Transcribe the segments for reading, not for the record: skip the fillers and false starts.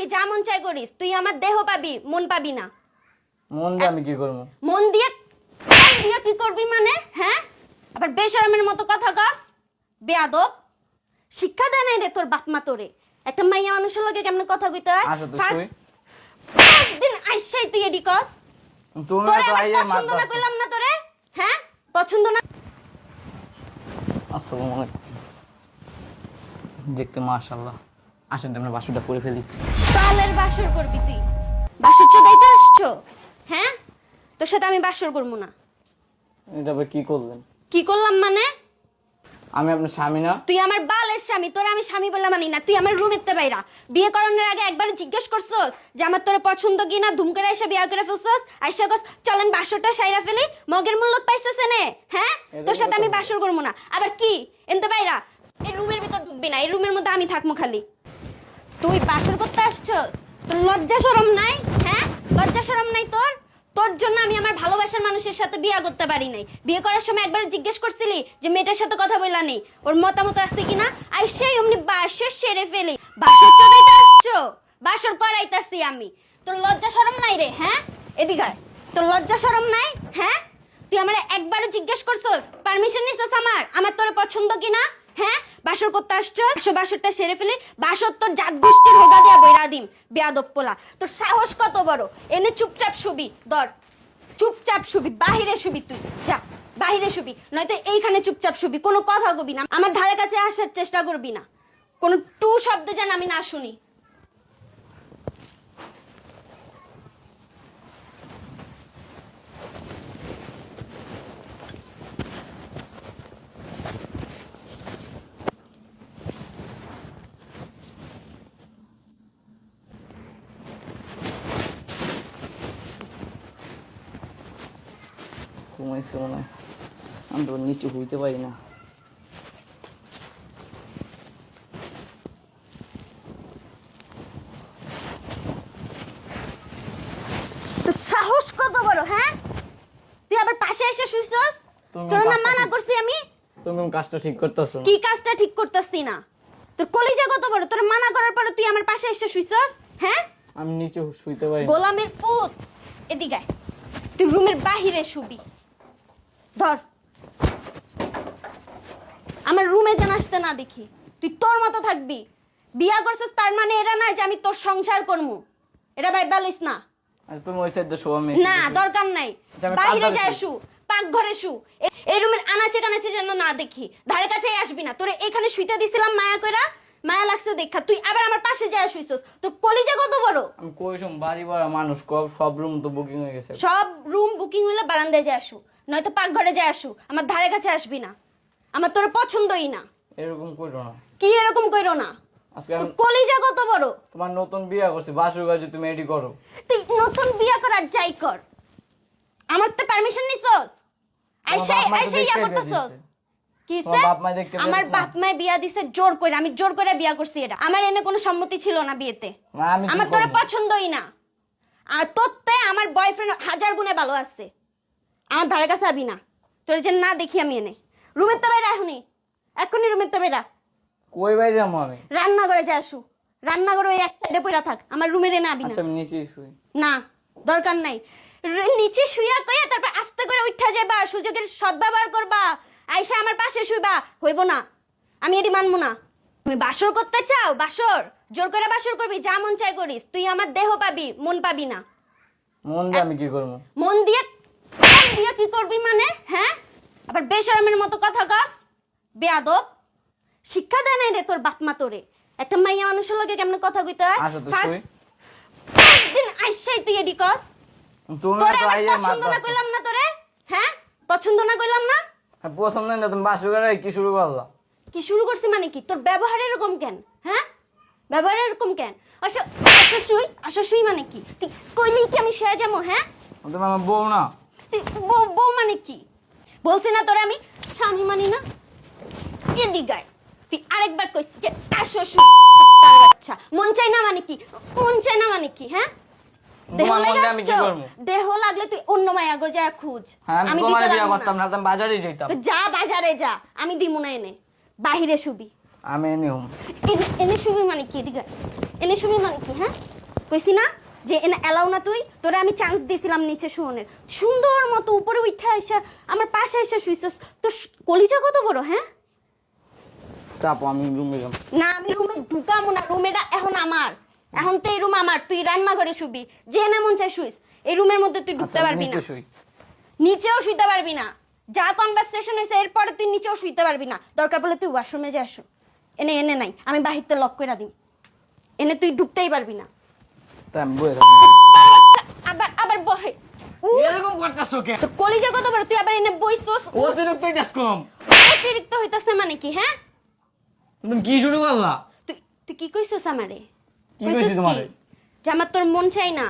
করবি, যা মন চাই করিস। তুই আমার দেহ পাবি, মন পাবি না। মন দিয়ে আমি কি করব? মন দিয়ে কি করবি মানে? হ্যাঁ, আবার বেশরমের মতো কথা কস। বেয়াদব, শিক্ষা দেয় নাই রে তোর বাপ মা তোরে। একটা মাইয়া মানুষের লগে কেমনে কথা কইতে হয়? আসো তো শুই। দিন আইসাই তুই এডি কস। তুমি তোরে তো আমি আইয়ে পছন্দ না কইলাম না তোরে। হ্যাঁ, পছন্দ না। আসসালামু আলাইকুম। দেখতে মাশাআল্লাহ। আসেন আমরা বাসুটা করে ফেলি। কালের বাসর করবি তুই? বাসর চোদাইতে আসছো? হ্যাঁ, তোর সাথে আমি বাসর করবো না। এটা আবার কি করলেন? কি করলাম মানে? আমি আপনার স্বামী না? তুই আমার বালের স্বামী, তোরে আমি স্বামী বলে মানি না। তুই আমার রুমের তে বাইরা। বিয়ে করানোর আগে একবার জিজ্ঞেস করছস যে আমার তোরে পছন্দ কিনা? ধুম করে এসে বিয়ে করে ফেলছস। আইসা কস চলেন বাসরটা সাইরা ফেলি। মগের মূল্য পাইছস এনে? হ্যাঁ, তোর সাথে আমি বাসর করবো না। আবার কি এনতে বাইরা? এই রুমের ভিতর ঢুকবি না, এই রুমের মধ্যে আমি থাকবো খালি। তুই বাসর করতে আসছস? তোর লজ্জা শরম নাই? হ্যাঁ, লজ্জা শরম নাই তোর? তোর জন্য আমি আমার ভালোবাসার মানুষের সাথে বিয়ে করতে পারি নাই। বিয়ে করার সময় একবার জিজ্ঞেস করছিলি যে মেয়েটার সাথে কথা বইলা নেই, ওর মতামত আছে কিনা? আই সেই অমনি বাসর সেরে ফেলি। বাসর চড়াইতে আসছো? বাসর করাইতাছি আমি। তোর লজ্জা শরম নাই রে? হ্যাঁ, এদিকে আয়। তোর লজ্জা শরম নাই? হ্যাঁ, তুই আমারে একবারও জিজ্ঞেস করছস, পারমিশন নিছস আমার তোরে পছন্দ কিনা? হ্যাঁ, বাসর করতে আসছস? বাসরটা সেরে ফেলি। বাসর তোর জাত গোষ্ঠীর হোগা দিয়া বইরা দিম। বেয়াদব পোলা, তোর সাহস কত বড়? এনে চুপচাপ শুবি। ধর, চুপচাপ শুবি, বাহিরে শুবি। তুই যা বাহিরে শুবি, নয়তো এইখানে চুপচাপ শুবি। কোনো কথা কবি না, আমার ধারে কাছে আসার চেষ্টা করবি না। কোনো টু শব্দ যেন আমি না শুনি। ঘুমাইছিল না, আমি তো নিচে হইতে পারি না। তোর সাহস কত বড়? হ্যাঁ, তুই আবার পাশে এসে শুইছস? তোর না মানা করছি আমি? তুমি কাজটা ঠিক করতেছো? কি কাজটা ঠিক করতেছি না? তোর কলিজা কত বড়? তোর মানা করার পরে তুই আমার পাশে এসে শুইছস? হ্যাঁ, আমি নিচে শুইতে পারি না। গোলামের পুত, এদিকে আয়। তুই রুমের বাহিরে শুবি। ধর, আমার রুমে যেন আসতে না দেখি। তুই তোর মতো থাকবি। বিয়া করছিস তার মানে এটা না যে আমি তোর সংসার করবো। এটা ভাই বলিস না। আচ্ছা তুমি ওই সাইডে শো, আমি না, দরকার নাই। বাইরে যায় শু, পাক ঘরে শু। এই রুমের আনাচে কানাচে যেন না দেখি। ধারে কাছেই আসবি না। তোরে এখানে শুইতে দিছিলাম মায়া কইরা, মায়া লাগছে দেখা তুই আবার আমার পাশে যায় শুইছস। তোর কলিজা কত বড়? আমি কইছম বাড়ি ভাড়া মানুষ সব রুম তো বুকিং হয়ে গেছে। সব রুম বুকিং হইলে বারান্দায় যায় আসু, নয়তো পাক ঘরে যায় আসু। আমার ধারে কাছে আসবি না। আমার তোর পছন্দই না। এরকম কইরো না। কি এরকম কইরো না? আজকে আমি কলিজা কত বড়? তোমার নতুন বিয়ে করছি, বাসুর কাছে তুমি এডি করো। তুই নতুন বিয়া করার যাই কর, আমার তো পারমিশন নিছস? আইসা ইয়া করতেছস? কিসে? আমার বাপ মা বিয়া দিছে জোর করে। আমি জোর করে বিয়া করছি। এটা আমার এনে কোনো সম্মতি ছিল না বিয়েতে। আমার তোর পছন্দই না। আর তোরতে আমার বয়ফ্রেন্ড হাজার গুণে ভালো আছে। আমার ধারে কাছে আবি না। তোর যে না দেখি আমি এনে রুমের তো বাইরে এখনই রুমের তো বাইরা। কই বাইরে যাবো আমি? রান্নাঘরে যা আসু। রান্নাঘরে ওই এক সাইডে পড়া থাক। আমার রুমের এনে আবি না। আচ্ছা আমি নিচেই শুই। না, দরকার নাই। নিচে শুইয়া কইয়া তারপর আস্তে করে উঠা যাবা, সুযোগের সদ্ব্যবহার করবা। আইসা আমার পাশে শুইবা, হইব না। আমি এটি মানবো না। তুমি বাসর করতে চাও? বাসর জোর করে বাসর করবি, যা মন চাই করিস। তুই আমার দেহ পাবি, মন পাবি না। মন দিয়ে আমি কি করব? মন দিয়ে কি করবি মানে? হ্যাঁ, আবার বেশরমের মতো কথা কস। বেয়াদব, শিক্ষা দেয় নাই রে তোর বাপ মা তোরে। একটা মাইয়া মানুষের লগে কেমনে কথা কইতে হয়? আসো তো শুই। দিন আইসাই তুই এডি কস। তুমি তোরে তো আমি আইয়ে পছন্দ না কইলাম না তোরে? হ্যাঁ, পছন্দ না কইলাম না? পছন্দ না তুমি বাসুর কাছে কি শুরু করলা? কি শুরু করছি মানে কি? তোর ব্যবহার এরকম কেন? হ্যাঁ, ব্যবহার এরকম কেন? আসা শুই মানে কি? তুই কইলেই কি আমি শুয়ে যাবো? হ্যাঁ, তুমি আমার বউ না? তুই বউ মানে কি? বলছি না তোরে আমি স্বামী মানি না। এদিকে তুই আরেকবার কইস যে আসো শুই। আচ্ছা, মন চাই না মানে কি? মন চাই না মানে কি? হ্যাঁ, দেহ লাগলে তুই অন্য মায়া গো যা খুঁজ। আমি তোমার বিয়ে করতাম না, আমি বাজারে যাইতাম। যা বাজারে যা, আমি দিমু না এনে। বাহিরে শুবি। আমি এনে এনে শুবি মানে কি? এদিকে এনে শুবি মানে কি? হ্যাঁ, কইছি না যে এনে এলাও না তুই, তোরে আমি চান্স দিয়েছিলাম নিচে শোনের, সুন্দর মতো উপরে উঠে আইসা আমার পাশে এসে শুইছস। তোর কলিজা কত বড়, হ্যাঁ? চাপো, আমি রুমে যাবো। না আমি রুমে ঢুকামো না, রুমেটা এখন আমার, এখন তো এই রুম আমার, তুই রান্না করে শুবি, যে না মন চাই শুইস, এই রুমের মধ্যে তুই ঢুকতে পারবি না, নিচেও শুইতে পারবি না, যা কনভারসেশন হয়েছে এরপরে তুই নিচেও শুইতে পারবি না, দরকার পড়লে তুই ওয়াশরুমে যা আসো, এনে এনে নাই আমি বাহিরতে লক করে দিই, এনে তুই ঢুকতেই পারবি না। তাই আমি বয়ে থাকবো। আবার আবার বহে এরকম করতেছো কেন? তো কলিজা কত বড়, তুই আবার এনে বইছস, অতিরিক্তই কম। অতিরিক্ত হইতাছে মানে কি, হ্যাঁ? তুমি কি শুরু করলা? তুই তুই কি কইছস আমারে? কি কইছি তোমারে? যে আমার তোর মন চাই না,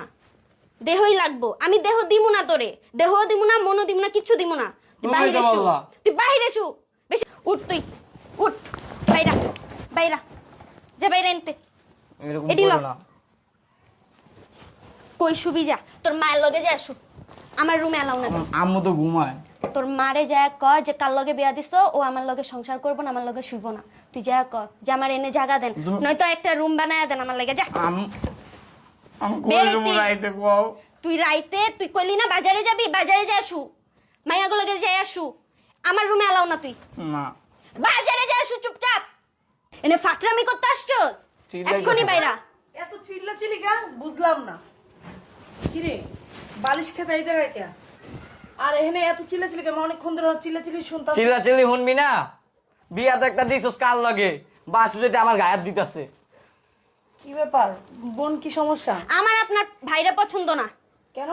দেহই লাগবো, আমি দেহ দিমু না তোরে, দেহ দিমু না, মনও দিমু না, কিচ্ছু দিমু না, তুই তুমি বাইরে তো শু, বললা। তুই বাইরে শু, বেশি উঠ, তুই উঠ, বাইরা বাইরা যা, বাইরে এনতে, এরকম এডি করো ল। না। কই শুবি যা, তোর মায়ের লগে যা শু, আমার রুমে এলাও না। আমার আম্মু তো ঘুমায়। তোর মারে যা কয় যে কার লগে বিয়া দিছো, ও আমার লগে সংসার করবো না, আমার লগে শুইবো না, তুই যা কর যে আমার এনে জায়গা দেন, নয়তো একটা রুম বানায়া দেন আমার লাগে, যা। আমি বের কই হইতি। রাইতে কও। তুই রাইতে তুই কইলি না বাজারে যাবি, বাজারে যা আসু, মাইয়াগুলো লগে যাই আসু, আমার রুমে এলাও না, তুই না। বাজারে যা আসু চুপচাপ, এনে ফাকরামি করতে আসছস, চিল্লাই এক্ষুনি গেছে। বাইরা। এত চিল্লা চিলিকা বুঝলাম না কিরে, বালিশ খেতে এই জায়গায় কে? আর এখানে এত চিল্লা চিলিকা, আমি অনেকক্ষণ ধরে চিল্লা চিল্লি শুনতাম। চিল্লা চিল্লি শুনবি না? বিয়া তো একটা দিছস কাল লাগে, বাসুরিতে আমার গায়ে হাত দিতেছে। কি ব্যাপার বোন, কি সমস্যা? আমার আপনার ভাইরা পছন্দ না, কেন?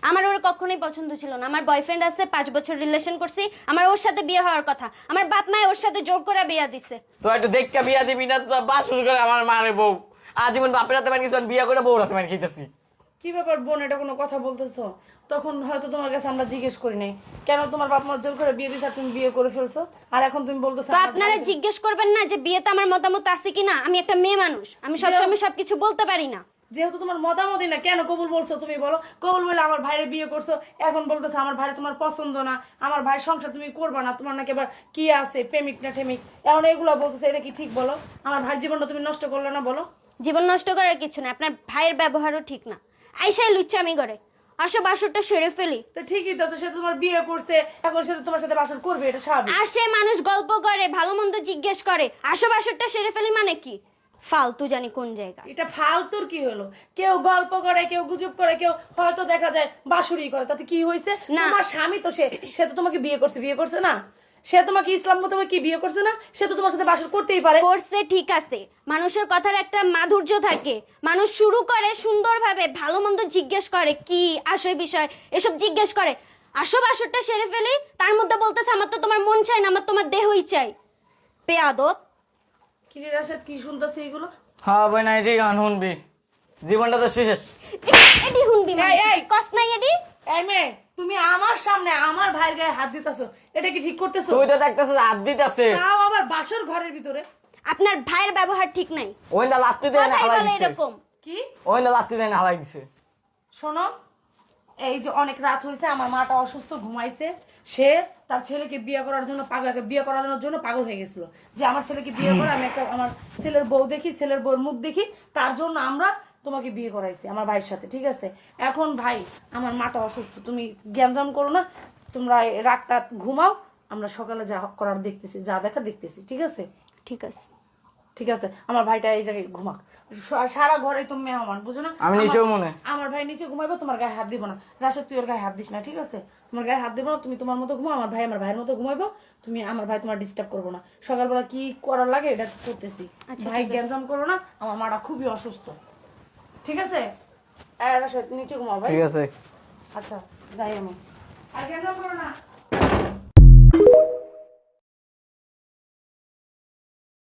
আমার ওর কখনোই পছন্দ ছিল না, আমার বয়ফ্রেন্ড আছে, 5 বছর রিলেশন করছি, আমার ওর সাথে বিয়ে হওয়ার কথা, আমার বাপ মায়ে ওর সাথে জোর করে বিয়ে দিছে। তো একটু দেখা বিয়া দিবি না? তো বাসুর করে আমার মারে বউ, আজীবন বাপের হাতে মার কিছু বিয়া করে বউর হাতে মার খেতেছি। কি ব্যাপার বোন, এটা কোনো কথা বলতেছো? তখন হয়তো তোমার কাছে আমরা জিজ্ঞেস করি নাই কেন তোমার বাপ মা জোর করে বিয়ে দিছে আর তুমি বিয়ে করে ফেলছো, আর এখন তুমি বলতেছো তো আপনারা জিজ্ঞেস করবেন না যে বিয়েতে আমার মতামত আছে কিনা? আমি একটা মেয়ে মানুষ, আমি সবসময় সবকিছু বলতে পারি না। যেহেতু তোমার মতামতই না, কেন কবুল বলছো? তুমি বলো কবুল বলে আমার ভাইরে বিয়ে করছো, এখন বলতেছো আমার ভাই তোমার পছন্দ না, আমার ভাই সংসার তুমি করবা না, তোমার নাকি এবার কি আছে প্রেমিক না ঠেমিক, এখন এগুলো বলতেছো, এটা কি ঠিক? বলো, আমার ভাইয়ের জীবনটা তুমি নষ্ট করলে না? বলো। জীবন নষ্ট করার কিছু না, আপনার ভাইয়ের ব্যবহারও ঠিক না, আইসাই লুচ্চামি করে, আসো বাসরটা সেরে ফেলি। তো ঠিকই তো, সে তো তোমার বিয়ে করছে, এখন সে তো তোমার সাথে বাসর করবে, এটা স্বাভাবিক। আসে মানুষ গল্প করে, ভালো মন্দ জিজ্ঞেস করে, আসো বাসরটা সেরে ফেলি মানে কি? ফালতু জানি কোন জায়গা। এটা ফালতুর কি হলো? কেউ গল্প করে, কেউ গুজব করে, কেউ হয়তো দেখা যায় বাসুরি করে, তাতে কি হয়েছে? না। তোমার স্বামী তো সে তো তোমাকে বিয়ে করছে না? সে তোমাকে ইসলাম মতো কি বিয়ে করছে না? সে তো তোমার সাথে বাসর করতেই পারে। করছে ঠিক আছে, মানুষের কথার একটা মাধুর্য থাকে, মানুষ শুরু করে সুন্দরভাবে, ভালো মন্দ জিজ্ঞেস করে, কি আসল বিষয় এসব জিজ্ঞেস করে, আসো বাসরটা সেরে ফেলি, তার মধ্যে বলতেছে আমার তো তোমার মন চাই না, আমার তোমার দেহই চাই। বেয়াদব। কিরে রাশেদ, কি শুনতেছে এগুলো? হ্যাঁ ভাই, না এটি গান শুনবি, জীবনটা তো শেষ। এডি হুনবি মানে এই, এই। কস নাই এডি। এই মেয়ে, তুমি আমার সামনে আমার ভাইয়ের গায়ে হাত দিতেছো, এটা কি ঠিক করতেছো? তুই তো দেখতেছিস হাত দিতেছে, তাও আবার বাসর ঘরের ভিতরে। আপনার ভাইয়ের ব্যবহার ঠিক নাই, ওই না লাত্তি দেয় না কথাই হালাই বলে দিছে, এরকম। কি? ওই না লাত্তি দেয় না হালাই দিছে। শোনো, এই যে অনেক রাত হয়েছে, আমার মাটা অসুস্থ, ঘুমাইছে, সে তার ছেলেকে বিয়ে করার জন্য পাগল হয়ে গেছিল, যে আমার ছেলেকে বিয়ে করে আমি একটা আমার ছেলের বউ দেখি, ছেলের বউর মুখ দেখি, তার জন্য আমরা তোমাকে বিয়ে করাইছি আমার ভাইয়ের সাথে, ঠিক আছে? এখন ভাই, আমার মাটা অসুস্থ, তুমি জ্ঞানজাম করো না, তোমরা এই রাতটা ঘুমাও, আমরা সকালে যা করার দেখতেছি, যা দেখার দেখতেছি, ঠিক আছে? ঠিক আছে। ঠিক আছে, আমার ভাইটা এই জায়গায় ঘুমাক, সারা ঘরে তুমি মেহমান, বুঝো না? আমি নিচেও মনে। আমার ভাই নিচে ঘুমাইবো, তোমার গায়ে হাত দিব না। রাশেদ, তুই ওর গায়ে হাত দিস না, ঠিক আছে? তোমার গায়ে হাত দিব না, তুমি তোমার মতো ঘুমাও, আমার ভাই আমার ভাইয়ের মতো ঘুমাইবো, তুমি আমার ভাই তোমার ডিস্টার্ব করবো না, সকালবেলা কি করার লাগে এটা করতেছি। আচ্ছা, ভাই ঠিক আছে। গ্যাঞ্জাম করো না, আমার মাটা খুবই অসুস্থ, ঠিক আছে? রাশেদ, নিচে ঘুমাও ভাই। ঠিক আছে। আচ্ছা, যাই আমি, আর গ্যাঞ্জাম করো না।